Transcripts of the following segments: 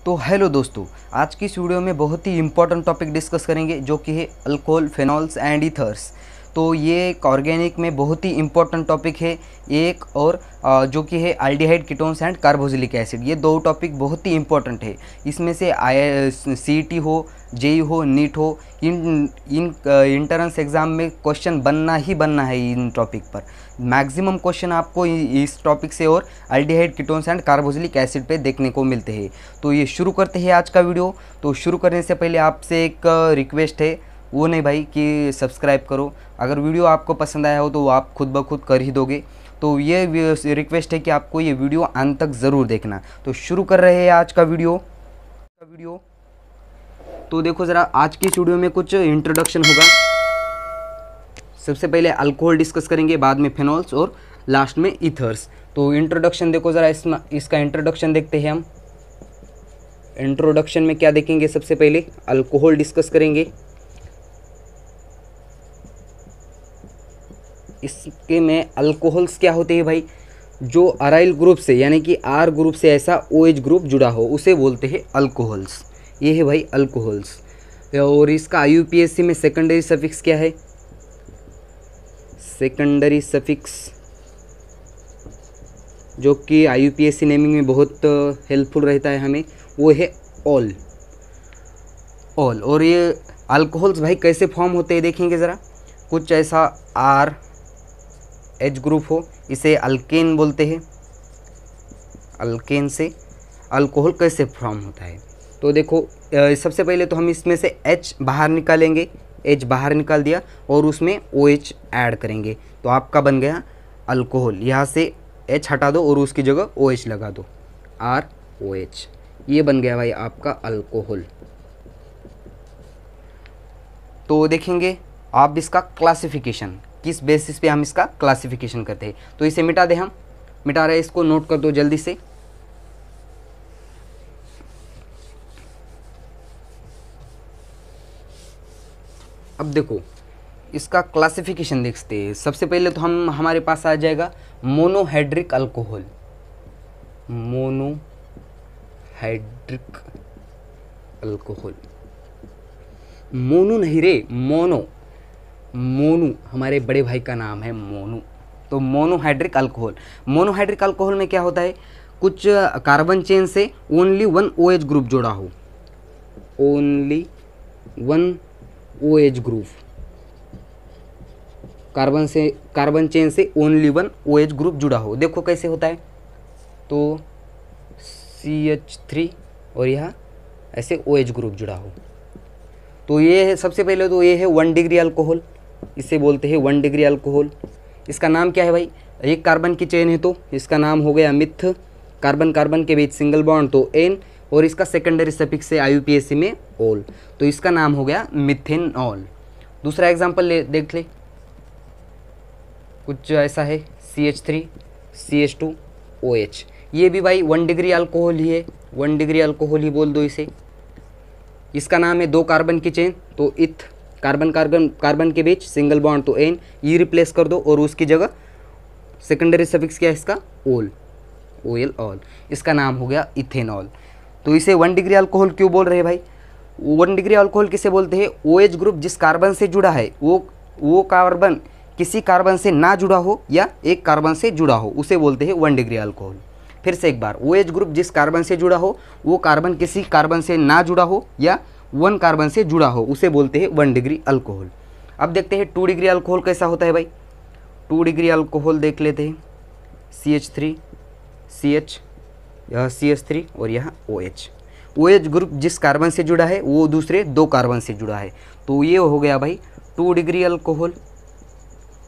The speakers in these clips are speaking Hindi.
तो हेलो दोस्तों, आज की इस वीडियो में बहुत ही इंपॉर्टेंट टॉपिक डिस्कस करेंगे जो कि है अल्कोहल, फेनॉल्स एंड ईथर्स। तो ये एक ऑर्गेनिक में बहुत ही इंपॉर्टेंट टॉपिक है। एक और जो कि है aldehyde, ketones and carboxylic acid. ये दो टॉपिक बहुत ही इंपॉर्टेंट है। इसमें से CET हो, JEE हो, नीट हो, इन इंट्रेंस एग्ज़ाम में क्वेश्चन बनना ही बनना है। इन टॉपिक पर मैक्सिमम क्वेश्चन आपको इस टॉपिक से और aldehyde, ketones and carboxylic acid पे देखने को मिलते हैं। तो ये शुरू करते हैं आज का वीडियो। तो शुरू करने से पहले आपसे एक रिक्वेस्ट है, वो नहीं भाई कि सब्सक्राइब करो। अगर वीडियो आपको पसंद आया हो तो आप खुद ब खुद कर ही दोगे। तो ये रिक्वेस्ट है कि आपको ये वीडियो अंत तक ज़रूर देखना। तो शुरू कर रहे हैं आज का वीडियो। तो देखो ज़रा, आज की इस वीडियो में कुछ इंट्रोडक्शन होगा। सबसे पहले अल्कोहल डिस्कस करेंगे, बाद में फेनॉल्स और लास्ट में ईथर्स। तो इंट्रोडक्शन देखो ज़रा, इसका इंट्रोडक्शन देखते हैं हम। इंट्रोडक्शन में क्या देखेंगे? सबसे पहले अल्कोहल डिस्कस करेंगे। इसके में अल्कोहल्स क्या होते हैं भाई? जो अराइल ग्रुप से यानी कि R ग्रुप से ऐसा OH ग्रुप जुड़ा हो उसे बोलते हैं अल्कोहल्स। ये है भाई अल्कोहल्स। और इसका IUPAC में सेकेंडरी सफिक्स क्या है? सेकेंडरी सफिक्स जो कि IUPAC नेमिंग में बहुत हेल्पफुल रहता है हमें, वो है ऑल। और ये अल्कोहल्स भाई कैसे फॉर्म होते हैं देखेंगे ज़रा। कुछ ऐसा RH ग्रुप हो, इसे अल्केन बोलते हैं। अल्केन से अल्कोहल कैसे फॉर्म होता है? तो देखो, सबसे पहले तो हम इसमें से H बाहर निकालेंगे। H बाहर निकाल दिया और उसमें OH ऐड करेंगे तो आपका बन गया अल्कोहल। यहाँ से H हटा दो और उसकी जगह OH लगा दो, ROH। ये बन गया भाई आपका अल्कोहल। तो देखेंगे आप इसका क्लासिफिकेशन, किस बेसिस पे हम इसका क्लासिफिकेशन करते हैं। तो इसे मिटा दे, हम मिटा रहे हैं, इसको नोट कर दो जल्दी से। अब देखो इसका क्लासिफिकेशन देखते हैं। सबसे पहले तो हमारे पास आ जाएगा monohydric alcohol. Monohydric alcohol, Monu नहीं रे, मोनू हमारे बड़े भाई का नाम है मोनू। तो मोनोहाइड्रिक अल्कोहल। मोनोहाइड्रिक अल्कोहल में क्या होता है? कुछ कार्बन चेन से ओनली वन OH ग्रुप जुड़ा हो, only one OH group. Carbon chain से ओनली वन OH ग्रुप जुड़ा हो। देखो कैसे होता है। तो CH3 और यहाँ ऐसे OH ग्रुप जुड़ा हो। तो ये है, सबसे पहले तो ये है 1 डिग्री अल्कोहल। इसे बोलते हैं 1 डिग्री अल्कोहल। इसका नाम क्या है भाई? एक कार्बन की चेन है तो इसका नाम हो गया मिथ। कार्बन के बीच सिंगल बॉन्ड तो N, और इसका सेकेंडरी सफिक्स है IUPAC में ऑल, तो इसका नाम हो गया मिथेनॉल। दूसरा एग्जांपल देख ले। कुछ ऐसा है CH3 CH2 OH। ये भी भाई 1 डिग्री अल्कोहल ही है, 1 डिग्री अल्कोहल ही बोल दो इसे। इसका नाम है 2 कार्बन की चेन तो इथ, कार्बन के बीच सिंगल बॉन्ड तो N, ये रिप्लेस कर दो और उसकी जगह सेकेंडरी सफिक्स क्या है इसका? All, all. इसका नाम हो गया इथेनॉल। तो इसे 1 डिग्री अल्कोहल क्यों बोल रहे हैं भाई? 1 डिग्री अल्कोहल किसे बोलते हैं? OH ग्रुप जिस कार्बन से जुड़ा है वो कार्बन किसी कार्बन से ना जुड़ा हो या एक कार्बन से जुड़ा हो, उसे बोलते हैं 1 डिग्री अल्कोहल। फिर से एक बार, OH ग्रुप जिस कार्बन से जुड़ा हो वो कार्बन किसी कार्बन से ना जुड़ा हो या 1 कार्बन से जुड़ा हो, उसे बोलते हैं 1 डिग्री अल्कोहल। अब देखते हैं 2 डिग्री अल्कोहल कैसा होता है भाई। 2 डिग्री अल्कोहल देख लेते हैं। CH3 CH, यह CH3 और यहाँ OH। OH ग्रुप जिस कार्बन से जुड़ा है वो दूसरे 2 कार्बन से जुड़ा है, तो ये हो गया भाई 2 डिग्री अल्कोहल।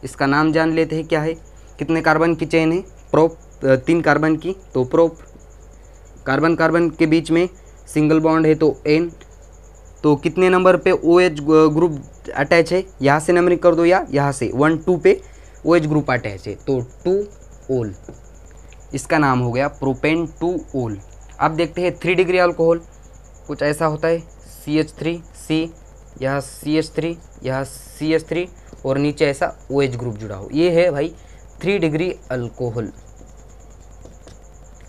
इसका नाम जान लेते हैं क्या है। कितने कार्बन की चेन है? प्रोप, 3 कार्बन की तो प्रोप। कार्बन के बीच में सिंगल बॉन्ड है तो N। तो कितने नंबर पे OH ग्रुप अटैच है? यहाँ से नंबरिंग कर दो या यहाँ से 1 2 पे OH ग्रुप अटैच है तो 2 ओल। इसका नाम हो गया प्रोपेन 2 ओल। अब देखते हैं 3 डिग्री अल्कोहल। कुछ ऐसा होता है CH3 C, यहाँ CH3 यहाँ CH3 और नीचे ऐसा OH ग्रुप जुड़ा हो। ये है भाई 3 डिग्री अल्कोहल।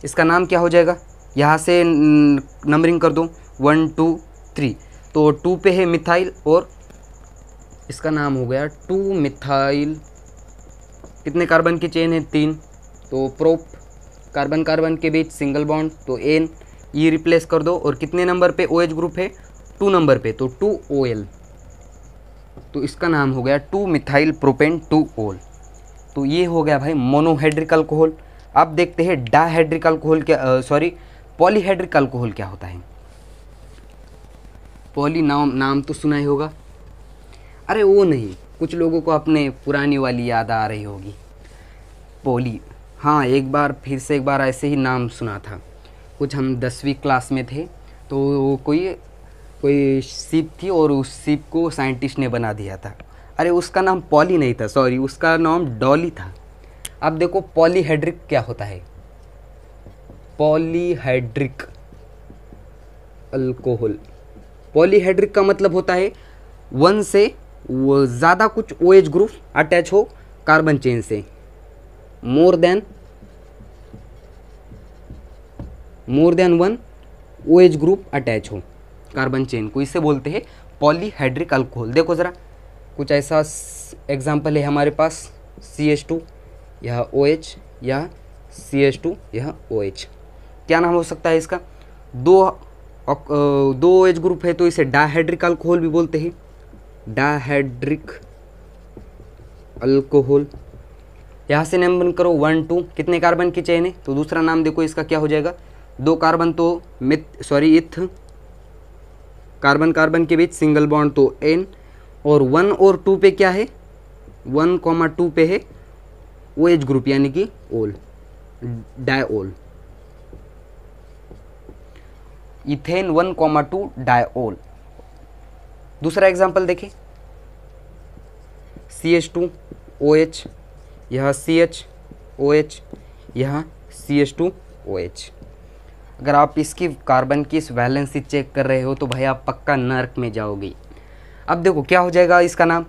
इसका नाम क्या हो जाएगा? यहाँ से नंबरिंग कर दो 1 2 3, तो 2 पे है मिथाइल और इसका नाम हो गया 2 मिथाइल। कितने कार्बन की चेन है? 3, तो प्रोप, कार्बन कार्बन के बीच सिंगल बॉन्ड, तो एन, ई रिप्लेस कर दो और कितने नंबर पे OH ग्रुप है? 2 नंबर पे, तो 2OL, तो इसका नाम हो गया 2 मिथाइल प्रोपेन 2OL। तो ये हो गया भाई मोनोहाइड्रिक अल्कोहल। अब देखते हैं डायहाइड्रिक अल्कोहल क्या, सॉरी पॉलीहाइड्रिक अल्कोहल क्या होता है। पॉली नाम तो सुना ही होगा। अरे वो नहीं, कुछ लोगों को अपने पुरानी वाली याद आ रही होगी, पॉली। हाँ, एक बार ऐसे ही नाम सुना था। कुछ हम 10वीं क्लास में थे, तो कोई शिप थी और उस शिप को साइंटिस्ट ने बना दिया था। अरे उसका नाम पॉली नहीं था, सॉरी, उसका नाम डॉली था। अब देखो पॉलीहाइड्रिक क्या होता है। पॉलीहाइड्रिक अल्कोहल, पॉलीहाइड्रिक का मतलब होता है 1 से ज़्यादा कुछ OH ग्रुप अटैच हो कार्बन चेन से, more than 1 OH group attach हो कार्बन चेन को, इसे बोलते हैं पॉलीहाइड्रिक अल्कोहल। देखो ज़रा, कुछ ऐसा एग्जाम्पल है हमारे पास, CH2 यह OH, यह CH2 यह OH। क्या नाम हो सकता है इसका? दो OH ग्रुप है तो इसे डायहाइड्रिक अल्कोहल भी बोलते हैं, डायहाइड्रिक अल्कोहल। यहाँ से नंबर करो 1 2, कितने कार्बन की चेन है? तो दूसरा नाम देखो इसका क्या हो जाएगा, 2 कार्बन तो इथ, कार्बन कार्बन के बीच सिंगल बॉन्ड तो N, और 1 और 2 पे क्या है? 1, 2 पे है OH ग्रुप यानी कि ओल, डायओल, इथेन 1, 2 डायओल। दूसरा एग्जांपल देखें, CH2 OH, यह CH OH, यह CH2 OH। अगर आप इसकी कार्बन की इस वैलेंसी चेक कर रहे हो तो भाई आप पक्का नर्क में जाओगे। अब देखो क्या हो जाएगा इसका नाम,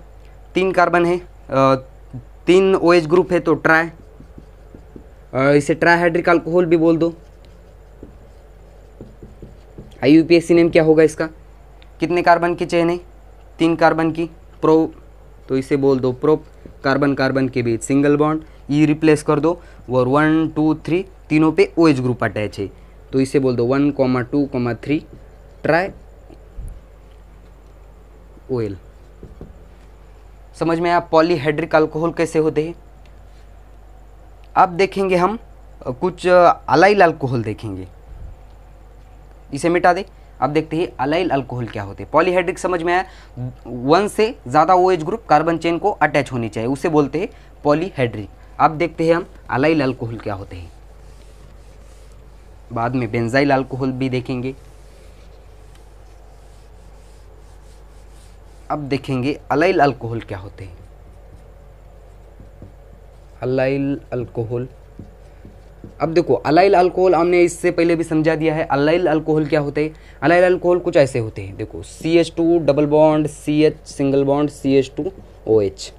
3 कार्बन है, 3 OH ग्रुप है तो ट्राई, इसे ट्राइहाइड्रिक अल्कोहल भी बोल दो। IUPAC नेम क्या होगा इसका? कितने कार्बन की चेन है? 3 कार्बन की, प्रो, तो इसे बोल दो प्रोप, कार्बन कार्बन के बीच सिंगल बॉन्ड, ई रिप्लेस कर दो, और 1 2 3 तीनों पे OH ग्रुप अटैच है, तो इसे बोल दो 1, 2, 3 ट्राई OL। समझ में आया पॉलीहाइड्रिक अल्कोहल कैसे होते हैं। अब देखेंगे हम कुछ अलाइल अल्कोहल देखेंगे, इसे मिटा दे। अब देखते हैं अलाइल अल्कोहल क्या होते हैं। पॉलीहाइड्रिक समझ में आया, 1 से ज़्यादा OH ग्रुप कार्बन चेन को अटैच होनी चाहिए, उसे बोलते हैं पॉलीहाइड्रिक। अब देखते हैं हम अलाइल अल्कोहल क्या होते हैं, बाद में बेंजाइल अल्कोहल भी देखेंगे। अब देखेंगे अलाइल अल्कोहल क्या होते हैं। अलाइल अल्कोहल, अब देखो अलाइल अल्कोहल हमने इससे पहले भी समझा दिया है। अलाइल अल्कोहल क्या होते हैं? अलाइल अल्कोहल कुछ ऐसे होते हैं, देखो CH2 double bond CH single bond CH2 OH।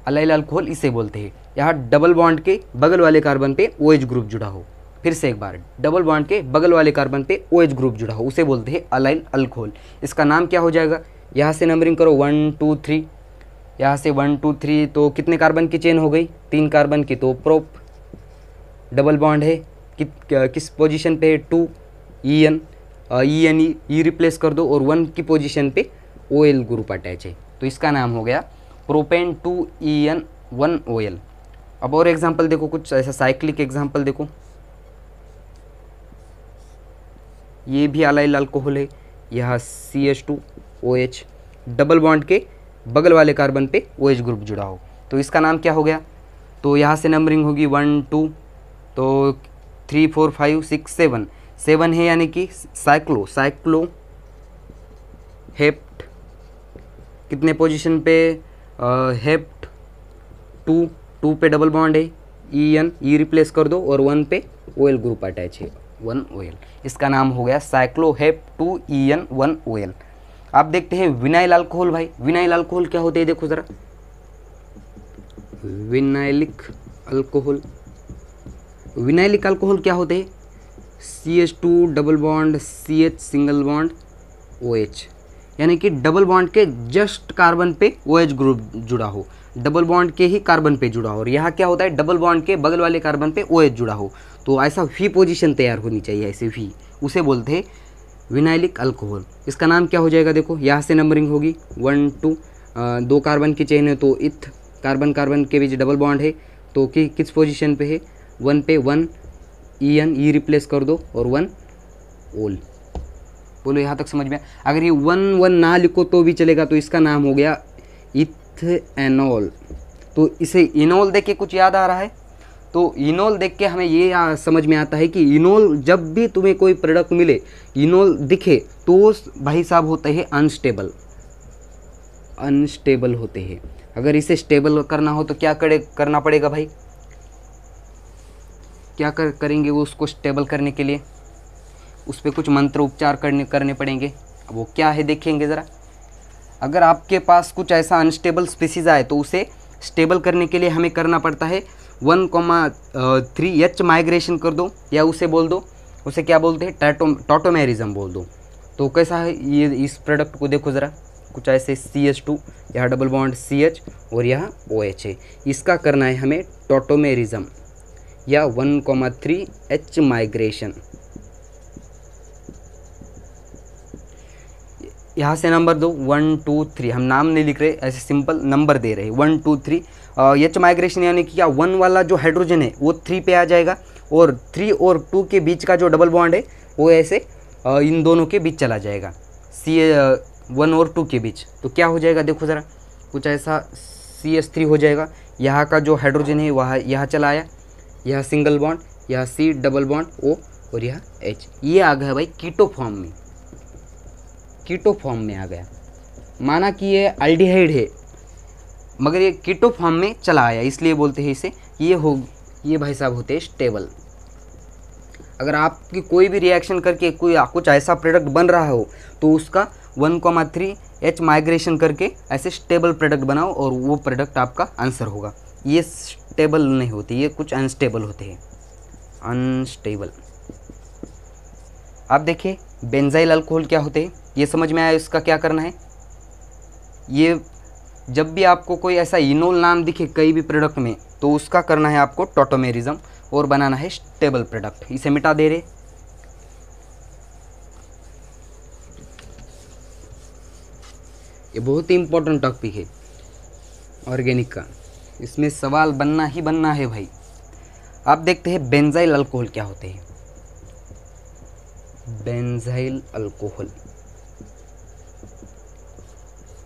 Allyl alcohol इसे बोलते हैं, यहाँ डबल बॉन्ड के बगल वाले कार्बन पे OH ग्रुप जुड़ा हो। फिर से एक बार, डबल बॉन्ड के बगल वाले कार्बन पे OH ग्रुप जुड़ा हो, उसे बोलते हैं अलाइल अल्कोहल। इसका नाम क्या हो जाएगा? यहाँ से नंबरिंग करो 1 2 3, यहाँ से 1 2 3, तो कितने कार्बन की चेन हो गई? 3 कार्बन की, तो प्रोप, डबल बॉन्ड है किस पोजीशन पे है? 2 EN, ई रिप्लेस कर दो और 1 की पोजीशन पे OL ग्रुप अटैच है, तो इसका नाम हो गया प्रोपेन 2EN 1 OL। अब और एग्जांपल देखो, कुछ ऐसा साइक्लिक एग्जांपल देखो, ये भी अलाइल अल्कोहल है, यह CH2 OH, डबल बॉन्ड के बगल वाले कार्बन पे OH ग्रुप जुड़ा हो, तो इसका नाम क्या हो गया? तो यहाँ से नंबरिंग होगी 1 2, तो 3 4 5 6 7, 7 है यानी कि साइक्लो हेप्ट, कितने पोजीशन पे? हेप्ट 2 पे डबल बॉन्ड है, EN ई रिप्लेस कर दो और 1 पे OL ग्रुप अटैच है, 1 OL। इसका नाम हो गया साइक्लोहेप 2EN 1 OL। आप देखते हैं विनाइल अल्कोहल। भाई विनाइल अल्कोहल क्या होते हैं, देखो ज़रा, विनाइलिक अल्कोहल। विनाइलिक अल्कोहल क्या होते हैं? CH2 double bond CH single bond OH, यानी कि डबल बॉन्ड के जस्ट कार्बन पे OH ग्रुप जुड़ा हो, डबल बॉन्ड के ही कार्बन पे जुड़ा हो। और यहाँ क्या होता है, डबल बॉन्ड के बगल वाले कार्बन पे OH जुड़ा हो, तो ऐसा वी पोजीशन तैयार होनी चाहिए, ऐसे वी, उसे बोलते हैं विनाइलिक अल्कोहल। इसका नाम क्या हो जाएगा, देखो यहाँ से नंबरिंग होगी 1 2, 2 कार्बन की चेन है तो इथ, कार्बन कार्बन के बीच डबल बॉन्ड है तो किस पोजीशन पे है, 1 पे 1 EN, ई रिप्लेस कर दो और 1 ओल। बोलो यहाँ तक समझ में? अगर ये 1 1 ना लिखो तो भी चलेगा, तो इसका नाम हो गया इथेनॉल। तो इसे इनॉल देख के कुछ याद आ रहा है, तो इनॉल देख के हमें ये समझ में आता है कि इनॉल, जब भी तुम्हें कोई प्रोडक्ट मिले इनॉल दिखे तो भाई साहब होते हैं अनस्टेबल, अनस्टेबल होते हैं। अगर इसे स्टेबल करना हो तो क्या करना पड़ेगा भाई, क्या करेंगे वो उसको स्टेबल करने के लिए, उस पर कुछ मंत्र उपचार करने पड़ेंगे। अब वो क्या है देखेंगे ज़रा। अगर आपके पास कुछ ऐसा अनस्टेबल स्पीसीज आए तो उसे स्टेबल करने के लिए हमें करना पड़ता है 1,3 H माइग्रेशन कर दो, या उसे बोल दो, उसे क्या बोलते हैं, टॉटोमेरिज्म बोल दो। तो कैसा है ये, इस प्रोडक्ट को देखो ज़रा, कुछ ऐसे CH2, यहाँ डबल बॉन्ड CH और यहाँ OH है, इसका करना है हमें टॉटोमेरिज्म या 1,3 H माइग्रेशन। यहाँ से नंबर दो 1 2 3, हम नाम नहीं लिख रहे, ऐसे सिंपल नंबर दे रहे 1 2 3। H माइग्रेशन यानी कि क्या, 1 वाला जो हाइड्रोजन है वो 3 पे आ जाएगा और 3 और 2 के बीच का जो डबल बॉन्ड है वो ऐसे इन दोनों के बीच चला जाएगा, 1 और 2 के बीच। तो क्या हो जाएगा देखो ज़रा, कुछ ऐसा CH3 हो जाएगा। यहाँ का जो हाइड्रोजन है वह यहाँ चला आया, यह सिंगल बॉन्ड, यह C डबल बॉन्ड O और यह H, ये आ गया भाई कीटो फॉर्म में, कीटो फॉर्म में आ गया। माना कि ये अल्डिहाइड है मगर ये कीटो फॉर्म में चला आया, इसलिए बोलते हैं इसे, ये भाई साहब होते हैं स्टेबल। अगर आपकी कोई भी रिएक्शन करके कोई कुछ ऐसा प्रोडक्ट बन रहा हो तो उसका 1,3 H माइग्रेशन करके ऐसे स्टेबल प्रोडक्ट बनाओ और वो प्रोडक्ट आपका आंसर होगा। ये स्टेबल नहीं होते, ये कुछ अनस्टेबल होते हैं, अनस्टेबल। आप देखिए बेंजाइल अल्कोहल क्या होते हैं, ये समझ में आया, इसका क्या करना है। ये जब भी आपको कोई ऐसा इनोल नाम दिखे कई भी प्रोडक्ट में तो उसका करना है आपको टॉटोमेरिज्म और बनाना है स्टेबल प्रोडक्ट। इसे मिटा दे रहे। ये बहुत ही इंपॉर्टेंट टॉपिक है ऑर्गेनिक का, इसमें सवाल बनना ही बनना है भाई। आप देखते हैं बेंजाइल अल्कोहल क्या होते हैं। बेंजाइल अल्कोहल,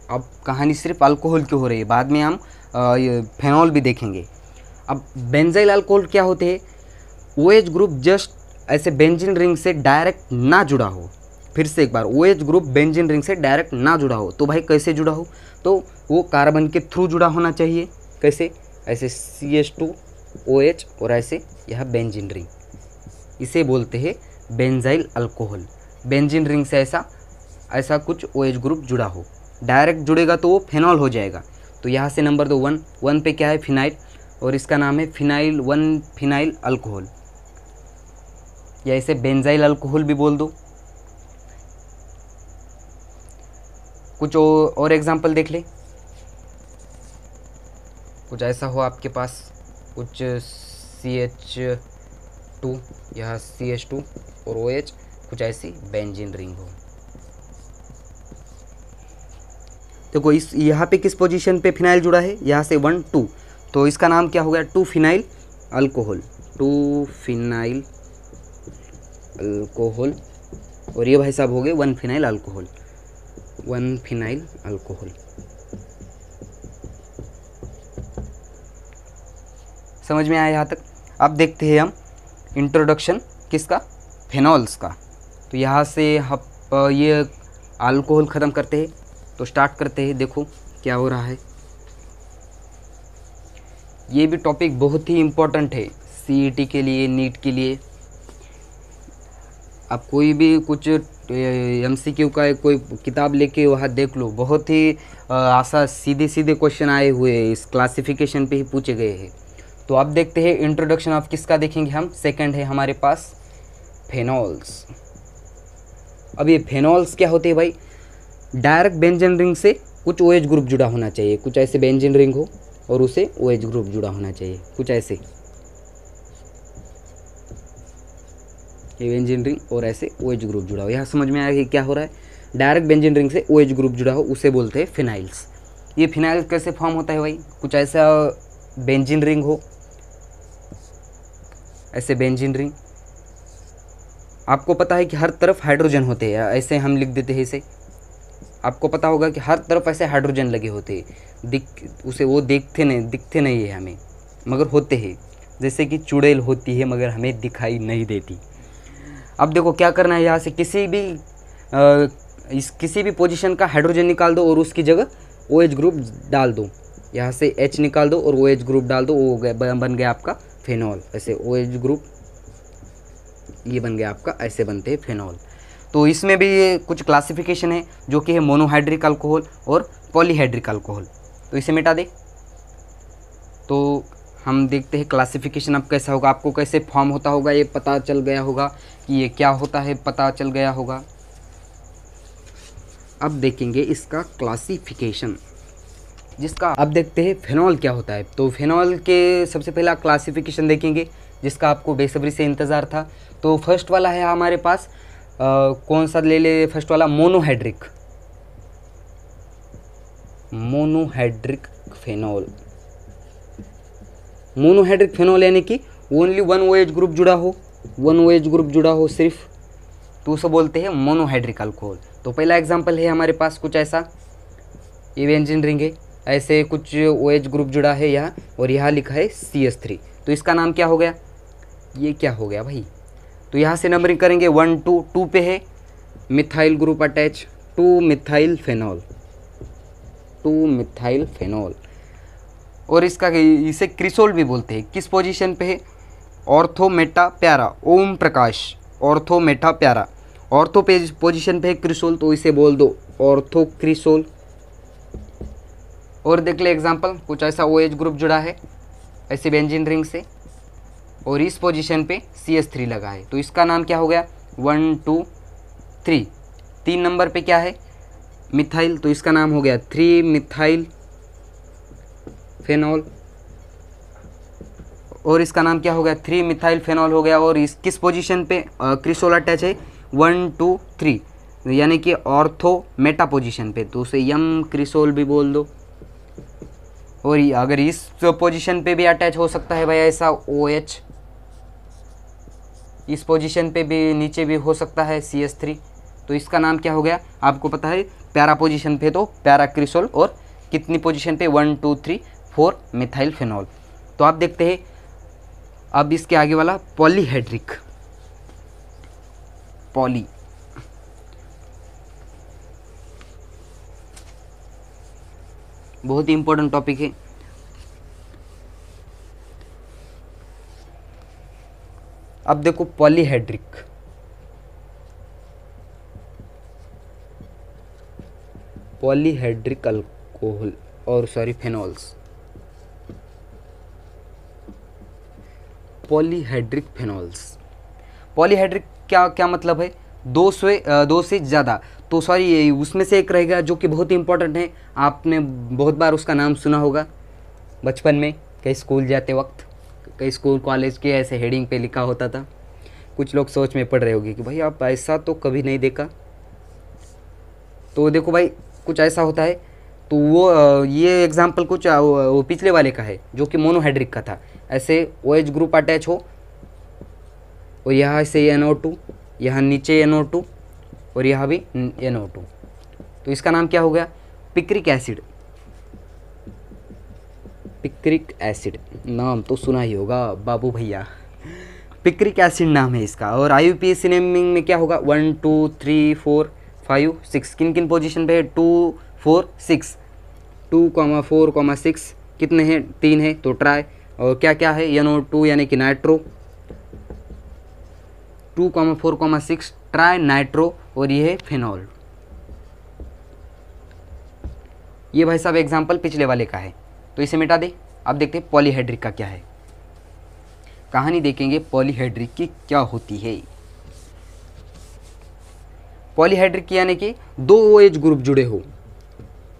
अब कहानी सिर्फ अल्कोहल की हो रही है, बाद में हम फेनॉल भी देखेंगे। अब बेंजाइल अल्कोहल क्या होते हैं, OH ग्रुप जस्ट ऐसे बेंजीन रिंग से डायरेक्ट ना जुड़ा हो। फिर से एक बार, OH ग्रुप बेंजीन रिंग से डायरेक्ट ना जुड़ा हो तो भाई कैसे जुड़ा हो, तो वो कार्बन के थ्रू जुड़ा होना चाहिए। कैसे, ऐसे CH2OH और ऐसे यह बेंजीन रिंग, इसे बोलते हैं बेंजाइल अल्कोहल। बेंजीन रिंग से ऐसा कुछ OH ग्रुप जुड़ा हो, डायरेक्ट जुड़ेगा तो वो फेनॉल हो जाएगा। तो यहाँ से नंबर दो 1 पे क्या है, फिनाइल, और इसका नाम है फिनाइल 1 फिनाइल अल्कोहल, या इसे बेंजाइल अल्कोहल भी बोल दो। कुछ और एग्जांपल देख ले, कुछ ऐसा हो आपके पास, कुछ CH2, यहाँ CH2 और OH, कुछ ऐसी बेंजीन रिंग हो। देखो इस यहाँ पे किस पोजीशन पे फिनाइल जुड़ा है, यहाँ से 1 2, तो इसका नाम क्या हो गया, 2 फिनाइल अल्कोहल, 2 फिनाइल अल्कोहल। और ये भाई साहब हो गए 1 फिनाइल अल्कोहल, 1 फिनाइल अल्कोहल। समझ में आया यहाँ तक। अब देखते हैं हम इंट्रोडक्शन किसका, फेनॉल्स का। तो यहाँ से हम ये अल्कोहल ख़त्म करते हैं, तो स्टार्ट करते हैं। देखो क्या हो रहा है, ये भी टॉपिक बहुत ही इम्पोर्टेंट है CET के लिए, नीट के लिए। आप कोई भी कुछ MCQ का कोई किताब लेके वहाँ देख लो, बहुत ही आसान सीधे सीधे क्वेश्चन आए हुए हैं, इस क्लासिफिकेशन पे ही पूछे गए हैं। तो आप देखते हैं इंट्रोडक्शन ऑफ किसका देखेंगे हम, सेकंड है हमारे पास फेनॉल्स। अब ये फेनॉल्स क्या होते हैं भाई, डायरेक्ट बेंजीन रिंग से कुछ OH ग्रुप जुड़ा होना चाहिए, कुछ ऐसे बेंजीन रिंग हो और उसे OH ग्रुप जुड़ा होना चाहिए, कुछ ऐसे, ये बेंजीन रिंग और ऐसे OH ग्रुप जुड़ा हो। यहाँ समझ में आया कि क्या हो रहा है, डायरेक्ट बेंजीन रिंग से OH ग्रुप जुड़ा हो उसे बोलते हैं फिनाइल्स। ये फिनाइल कैसे फॉर्म होता है भाई, कुछ ऐसा बेंजीन रिंग हो, ऐसे बेंजीन रिंग, आपको पता है कि हर तरफ हाइड्रोजन होते हैं, ऐसे हम लिख देते हैं इसे, आपको पता होगा कि हर तरफ ऐसे हाइड्रोजन लगे होते हैं, उसे वो दिखते नहीं है हमें, मगर होते हैं, जैसे कि चुड़ैल होती है मगर हमें दिखाई नहीं देती। अब देखो क्या करना है, यहाँ से किसी भी पोजीशन का हाइड्रोजन निकाल दो और उसकी जगह OH ग्रुप डाल दो, यहाँ से H निकाल दो और OH ग्रुप डाल दो, वो बन गया आपका फेनॉल। ऐसे OH ग्रुप ये बन गया आपका, ऐसे बनते हैं फेनॉल। तो इसमें भी ये कुछ क्लासिफिकेशन है जो कि है मोनोहाइड्रिक अल्कोहल और पॉलीहाइड्रिक अल्कोहल। तो इसे मिटा दे, तो हम देखते हैं क्लासिफिकेशन अब कैसा होगा, आपको कैसे फॉर्म होता होगा ये पता चल गया होगा कि ये क्या होता है, पता चल गया होगा। अब देखेंगे इसका क्लासिफिकेशन, जिसका अब देखते हैं फेनॉल क्या होता है। तो फेनॉल के सबसे पहला क्लासिफिकेशन देखेंगे जिसका आपको बेसब्री से इंतज़ार था। तो फर्स्ट वाला है हमारे पास, कौन सा ले ले, फर्स्ट वाला मोनोहाइड्रिक फेनॉल। मोनोहाइड्रिक फेनॉल यानी कि ओनली वन OH ग्रुप जुड़ा हो सिर्फ, तो उसे बोलते हैं मोनोहाइड्रिक अल्कोहल। तो पहला एग्जांपल है हमारे पास कुछ ऐसा, ये बेंजीन रिंग है, ऐसे कुछ OH ग्रुप जुड़ा है यहाँ और यहाँ लिखा है CH3, तो इसका नाम क्या हो गया, ये क्या हो गया भाई। तो यहाँ से नंबरिंग करेंगे 1 2, 2 पे है methyl group attach, 2 methyl phenol, और इसे क्रिसोल भी बोलते हैं। किस पोजीशन पे है, ऑर्थो मेटा प्यारा, ओम प्रकाश, ऑर्थो मेटा प्यारा, ऑर्थो पोजीशन पे है क्रिसोल, तो इसे बोल दो ऑर्थो क्रिसोल। और देख ले एग्जांपल, कुछ ऐसा OH ग्रुप जुड़ा है ऐसे बेंजीन रिंग से और इस पोजीशन पे CH3 लगा है, तो इसका नाम क्या हो गया, 1 2 3, 3 नंबर पे क्या है मिथाइल, तो इसका नाम हो गया 3 मिथाइल फेनॉल, और इसका नाम क्या हो गया 3 मिथाइल फेनॉल हो गया। और इस किस पोजीशन पे क्रिसोल अटैच है, 1 2 3, यानी कि ऑर्थो मेटा पोजीशन पे, तो उसे यम क्रिसोल भी बोल दो। और अगर इस पोजीशन पे भी अटैच हो सकता है भाई ऐसा OH, इस पोजीशन पे भी नीचे भी हो सकता है CH3, तो इसका नाम क्या हो गया, आपको पता है प्यारा पोजीशन पे तो प्यारा क्रिसोल, और कितनी पोजीशन पे 1 2 3 4 मिथाइल फेनॉल। तो आप देखते हैं अब इसके आगे वाला पॉलीहाइड्रिक, पॉली, बहुत ही इंपॉर्टेंट टॉपिक है। अब देखो पॉलीहाइड्रिक अल्कोहल और फेनॉल्स, पॉलीहाइड्रिक फेनॉल्स। पॉलीहाइड्रिक क्या मतलब है, दो से ज़्यादा, तो सॉरी उसमें से एक रहेगा जो कि बहुत ही इंपॉर्टेंट है, आपने बहुत बार उसका नाम सुना होगा बचपन में, कहीं स्कूल जाते वक्त, कई स्कूल कॉलेज के ऐसे हेडिंग पे लिखा होता था। कुछ लोग सोच में पड़ रहे होंगे कि भाई आप ऐसा तो कभी नहीं देखा। तो देखो भाई कुछ ऐसा होता है, तो वो ये एग्जाम्पल कुछ वो पिछले वाले का है जो कि मोनोहाइड्रिक का था। ऐसे OH ग्रुप अटैच हो और यहाँ से NO2, यहाँ नीचे NO2 और यहाँ भी NO2, तो इसका नाम क्या हो गया, पिक्रिक एसिड। नाम तो सुना ही होगा बाबू भैया, पिक्रिक एसिड नाम है इसका। और IUPAC नेमिंग में क्या होगा, 1 2 3 4 5 6, किन किन पोजीशन पे है, 2 4 6, 2, 4, 6 कितने हैं, 3 है, तो ट्राई। और क्या क्या है, NO2 यानी कि नाइट्रो, 2, 4, 6 ट्राई नाइट्रो, और ये है फेनॉल। ये भाई साहब एग्जाम्पल पिछले वाले का है, तो इसे मिटा दे। अब देखते हैं पॉलीहाइड्रिक का क्या है, कहानी देखेंगे पॉलीहाइड्रिक की क्या होती है। पॉलीहाइड्रिक यानी कि दो OH ग्रुप जुड़े हो,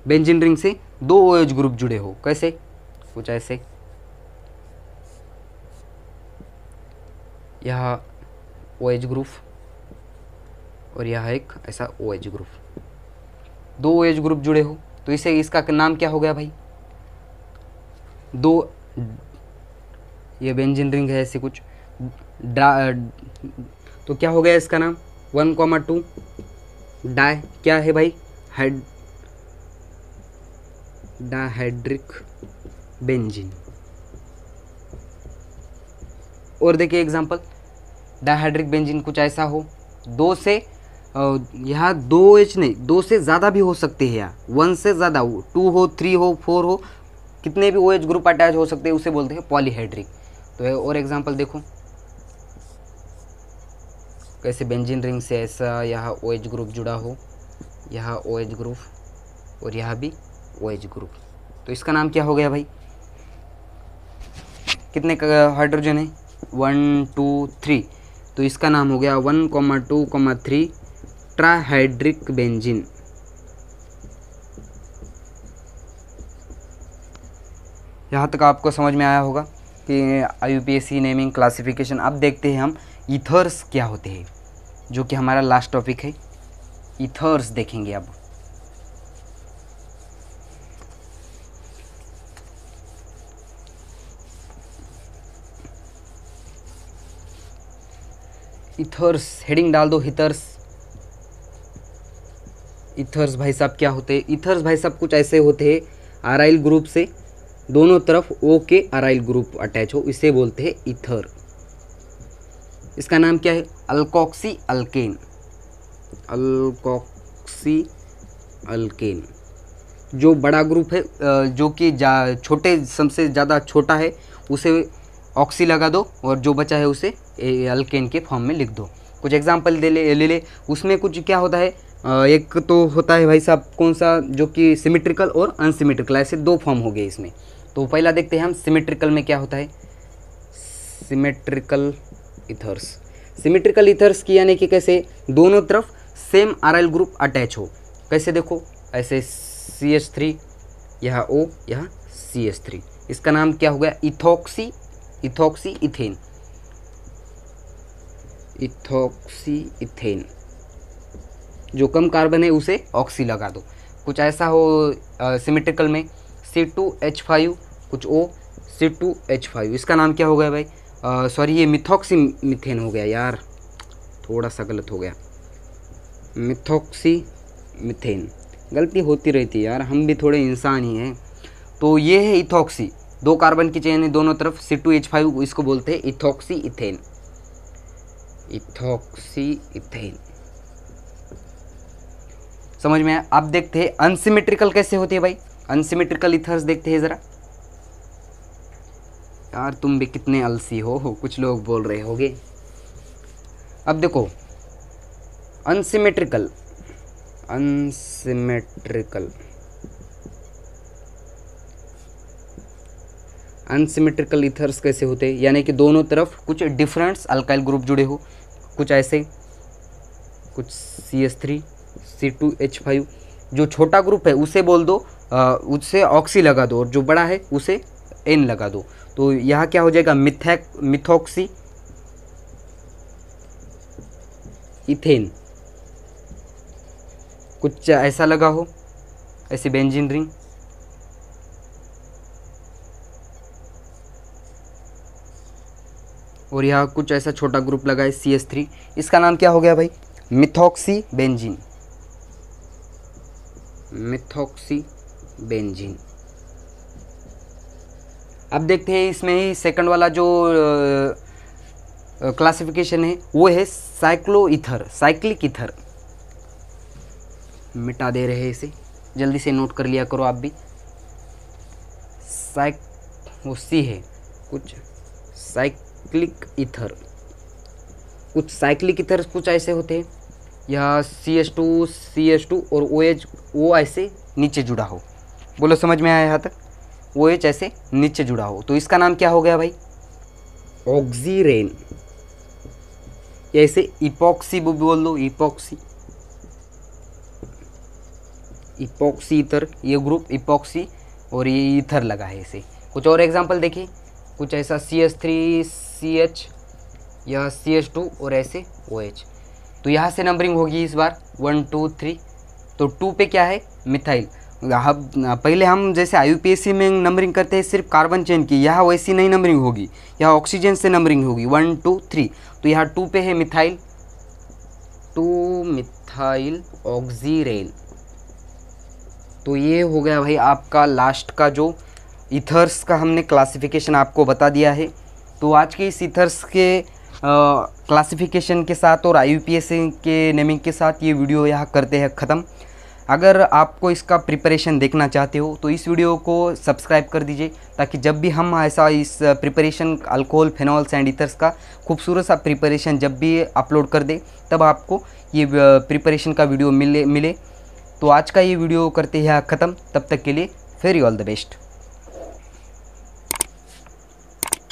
बेंजीन रिंग से दो OH ग्रुप जुड़े हो। कैसे? कुछ ऐसे, यह OH ग्रुप और यह एक ऐसा OH ग्रुप, दो OH ग्रुप जुड़े हो, तो इसे इसका नाम क्या हो गया भाई? दो, ये बेंजीन रिंग है ऐसे कुछ, तो क्या हो गया इसका नाम? 1,2 डाई, क्या है भाई? Dihydric benzene. और देखिए एग्जांपल, डाइहाइड्रिक बेंजीन कुछ ऐसा हो, दो से यहाँ 2H नहीं, दो से ज़्यादा भी हो सकते हैं, यहाँ 1 से ज़्यादा हो, 2 हो, 3 हो, 4 हो, कितने भी OH ग्रुप अटैच हो सकते हैं, उसे बोलते हैं पॉलीहाइड्रिक। तो और एग्जांपल देखो, कैसे बेंजीन रिंग से ऐसा यहाँ OH ग्रुप जुड़ा हो, यहाँ OH ग्रुप और यहाँ भी OH ग्रुप, तो इसका नाम क्या हो गया भाई? कितने हाइड्रोजन है? 1 2 3, तो इसका नाम हो गया 1,2,3 ट्राइहाइड्रिक बेंजीन। यहाँ तक आपको समझ में आया होगा कि IUPAC नेमिंग क्लासिफिकेशन। अब देखते हैं हम ईथर्स क्या होते हैं, जो कि हमारा लास्ट टॉपिक है। ईथर्स देखेंगे अब। ईथर्स, हेडिंग डाल दो, ईथर्स। ईथर्स भाई साहब क्या होते हैं? ईथर्स भाई साहब कुछ ऐसे होते हैं, अराइल ग्रुप से दोनों तरफ O के अराइल ग्रुप अटैच हो, इसे बोलते हैं ईथर। इसका नाम क्या है? Alkoxy alkane. Alkoxy alkane. जो बड़ा ग्रुप है, जो कि छोटे सबसे ज़्यादा छोटा है, उसे ऑक्सी लगा दो, और जो बचा है उसे अल्केन के फॉर्म में लिख दो। कुछ एग्जांपल ले ले। उसमें कुछ क्या होता है, एक तो होता है भाई साहब कौन सा, जो कि सिमेट्रिकल और अनसिमेट्रिकल, ऐसे दो फॉर्म हो गए इसमें। तो पहला देखते हैं हम सिमेट्रिकल में क्या होता है। Symmetrical ethers. सिमेट्रिकल ईथर्स की यानी कि कैसे दोनों तरफ सेम अराइल ग्रुप अटैच हो। कैसे देखो, ऐसे CH3, यहाँ O, यहाँ CH3, इसका नाम क्या हो गया? Ethoxy ethane. Ethoxy ethane. जो कम कार्बन है उसे ऑक्सी लगा दो। कुछ ऐसा हो सिमेट्रिकल में C2H5, कुछ O, C2H5, इसका नाम क्या हो गया भाई? सॉरी, ये मिथॉक्सी मिथेन हो गया यार, थोड़ा सा गलत हो गया। मिथॉक्सी मिथेन, गलती होती रहती है यार, हम भी थोड़े इंसान ही हैं। तो ये है इथॉक्सी, दो कार्बन की चेन है दोनों तरफ, C2H5, इसको बोलते हैं इथॉक्सी इथेन। इथॉक्सी इथेन समझ में आया? अब देखते हैं अनसिमेट्रिकल कैसे होते हैं भाई। अनसिमेट्रिकल ईथर्स देखते हैं ज़रा। यार तुम भी कितने आलसी हो, कुछ लोग बोल रहे होगे। अब देखो अनसिमेट्रिकल अनसिमेट्रिकल ईथर्स कैसे होते हैं, यानी कि दोनों तरफ कुछ डिफरेंट अल्काइल ग्रुप जुड़े हो, कुछ ऐसे, कुछ CH3, C2H5। जो छोटा ग्रुप है उसे बोल दो, उससे ऑक्सी लगा दो, और जो बड़ा है उसे N लगा दो। तो यहाँ क्या हो जाएगा? Methoxy ethane. कुछ ऐसा लगा हो, ऐसे बेंजीन रिंग। और यहाँ कुछ ऐसा छोटा ग्रुप लगा है CH3, इसका नाम क्या हो गया भाई? Methoxy benzene. Methoxy benzene. अब देखते हैं इसमें ही सेकंड वाला जो क्लासिफिकेशन है वो है साइक्लो ईथर, साइक्लिक ईथर। मिटा दे रहे हैं इसे, जल्दी से नोट कर लिया करो आप भी। वो सी है, कुछ साइक्लिक ईथर। कुछ साइक्लिक ईथर कुछ ऐसे होते हैं, यह CH2 और OH, वो ऐसे नीचे जुड़ा हो। बोलो समझ में आया यहाँ तक? OH ऐसे नीचे जुड़ा हो, तो इसका नाम क्या हो गया भाई? ऑक्सीरेन। या इसे इपॉक्सी बोल दो, इपॉक्सी। इपॉक्सी ईथर, ये ग्रुप इपॉक्सी और ये ईथर लगा है इसे। कुछ और एग्जांपल देखिए, कुछ ऐसा CH3CH या CH2 और ऐसे OH। तो यहाँ से नंबरिंग होगी इस बार 1 2 3। तो 2 पे क्या है, मिथाइल। पहले हम जैसे IUPAC में नंबरिंग करते हैं सिर्फ कार्बन चेन की, यहाँ वैसी नहीं नंबरिंग होगी, यहाँ ऑक्सीजन से नंबरिंग होगी 1 2 3। तो यहाँ 2 पे है मिथाइल, 2 मिथाइल ऑक्सीरेल। तो ये हो गया भाई आपका लास्ट का जो ईथर्स का हमने क्लासिफिकेशन आपको बता दिया है। तो आज के इस ईथर्स के क्लासिफिकेशन के साथ और IUPAC के नेमिंग के साथ ये वीडियो यहाँ करते हैं ख़त्म। अगर आपको इसका प्रिपरेशन देखना चाहते हो तो इस वीडियो को सब्सक्राइब कर दीजिए, ताकि जब भी हम ऐसा इस प्रिपरेशन अल्कोहल, फेनॉल्स एंड ईथर्स का खूबसूरत सा प्रिपरेशन जब भी अपलोड कर दे, तब आपको ये प्रिपरेशन का वीडियो मिले। तो आज का ये वीडियो करते हैं ख़त्म, तब तक के लिए वेरी ऑल द बेस्ट।